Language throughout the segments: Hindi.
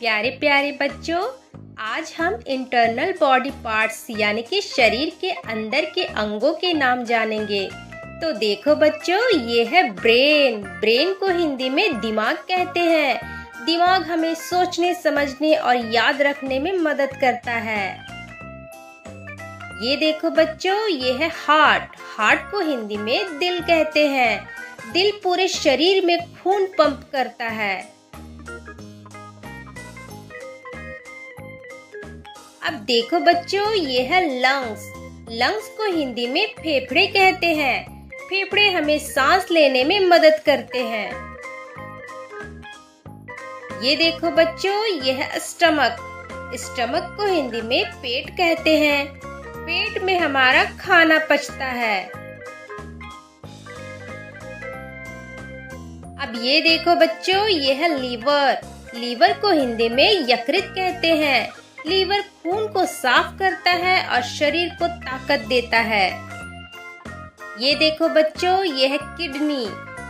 प्यारे प्यारे बच्चों, आज हम इंटरनल बॉडी पार्ट्स यानी कि शरीर के अंदर के अंगों के नाम जानेंगे। तो देखो बच्चों, ये है ब्रेन। ब्रेन को हिंदी में दिमाग कहते हैं। दिमाग हमें सोचने, समझने और याद रखने में मदद करता है। ये देखो बच्चों, ये है हार्ट। हार्ट को हिंदी में दिल कहते हैं। दिल पूरे शरीर में खून पंप करता है। अब देखो बच्चों, ये है लंग्स। लंग्स को हिंदी में फेफड़े कहते हैं। फेफड़े हमें सांस लेने में मदद करते हैं। ये देखो बच्चों, ये है स्टमक। स्टमक को हिंदी में पेट कहते हैं। पेट में हमारा खाना पचता है। अब ये देखो बच्चों, ये है लीवर। लीवर को हिंदी में यकृत कहते हैं। लीवर खून को साफ करता है और शरीर को ताकत देता है। ये देखो बच्चों, ये है किडनी।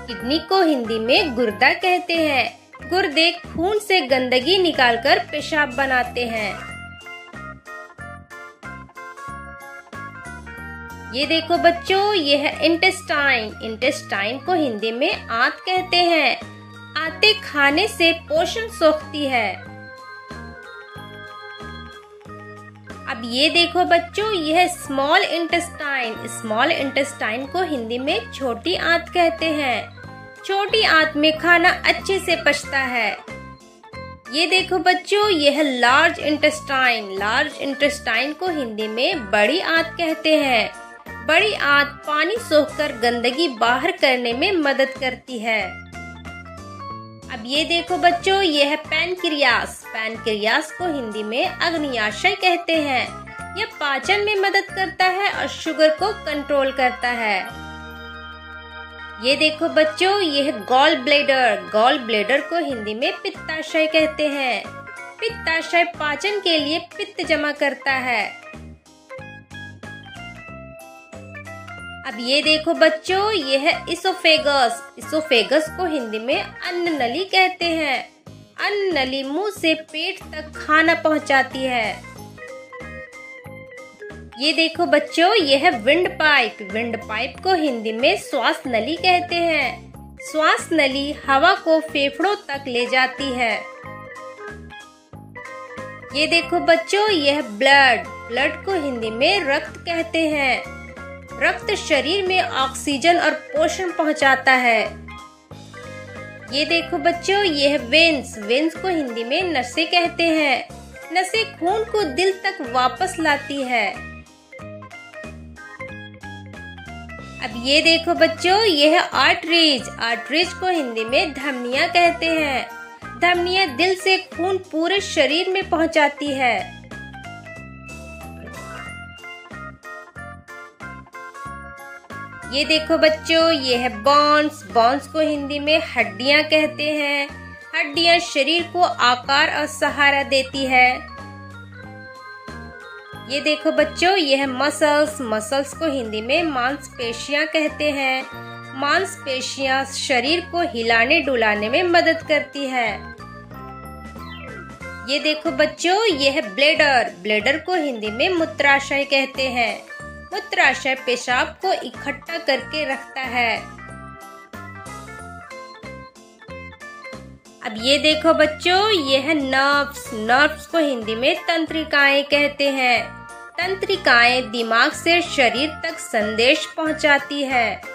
किडनी को हिंदी में गुर्दा कहते हैं। गुर्दे खून से गंदगी निकालकर पेशाब बनाते हैं। ये देखो बच्चों, ये है इंटेस्टाइन। इंटेस्टाइन को हिंदी में आंत कहते हैं। आंतें खाने से पोषण सोखती है। अब ये देखो बच्चों, यह है स्मॉल इंटेस्टाइन। स्मॉल इंटेस्टाइन को हिंदी में छोटी आंत कहते हैं। छोटी आंत में खाना अच्छे से पचता है। ये देखो बच्चों, यह है लार्ज इंटेस्टाइन। लार्ज इंटेस्टाइन को हिंदी में बड़ी आंत कहते हैं। बड़ी आंत पानी सोखकर गंदगी बाहर करने में मदद करती है। अब ये देखो बच्चों, ये है पैनक्रियास। पैनक्रियास को हिंदी में अग्न्याशय कहते हैं। यह पाचन में मदद करता है और शुगर को कंट्रोल करता है। ये देखो बच्चों, ये है गॉल ब्लैडर। गॉल ब्लैडर को हिंदी में पित्ताशय कहते हैं। पित्ताशय पाचन के लिए पित्त जमा करता है। अब ये देखो बच्चों, ये है इसोफेगस। इसोफेगस को हिंदी में अन्न नली कहते हैं। अन्न नली मुंह से पेट तक खाना पहुंचाती है। ये देखो बच्चों, ये है विंड पाइप। विंड पाइप को हिंदी में श्वास नली कहते हैं। श्वास नली हवा को फेफड़ों तक ले जाती है। ये देखो बच्चों, ये है ब्लड। ब्लड को हिंदी में रक्त कहते हैं। रक्त शरीर में ऑक्सीजन और पोषण पहुंचाता है। ये देखो बच्चों, ये है वेन्स। वेन्स को हिंदी में नसें कहते हैं। नसें खून को दिल तक वापस लाती है। अब ये देखो बच्चों, ये है आर्टरीज। आर्टरीज को हिंदी में धमनियां कहते हैं। धमनियां दिल से खून पूरे शरीर में पहुंचाती है। ये देखो बच्चों, ये है बोन्स। बोन्स को हिंदी में हड्डियां कहते हैं। हड्डियां शरीर को आकार और सहारा देती है। ये देखो बच्चों, ये है मसल्स। मसल्स को हिंदी में मांसपेशियां कहते हैं। मांसपेशियां शरीर को हिलाने डुलाने में मदद करती है। ये देखो बच्चों, ये है ब्लैडर। ब्लैडर को हिंदी में मूत्राशय कहते हैं। मूत्राशय पेशाब को इकट्ठा करके रखता है। अब ये देखो बच्चों, ये है नर्व्स। नर्व्स को हिंदी में तंत्रिकाएं कहते हैं। तंत्रिकाएं दिमाग से शरीर तक संदेश पहुंचाती है।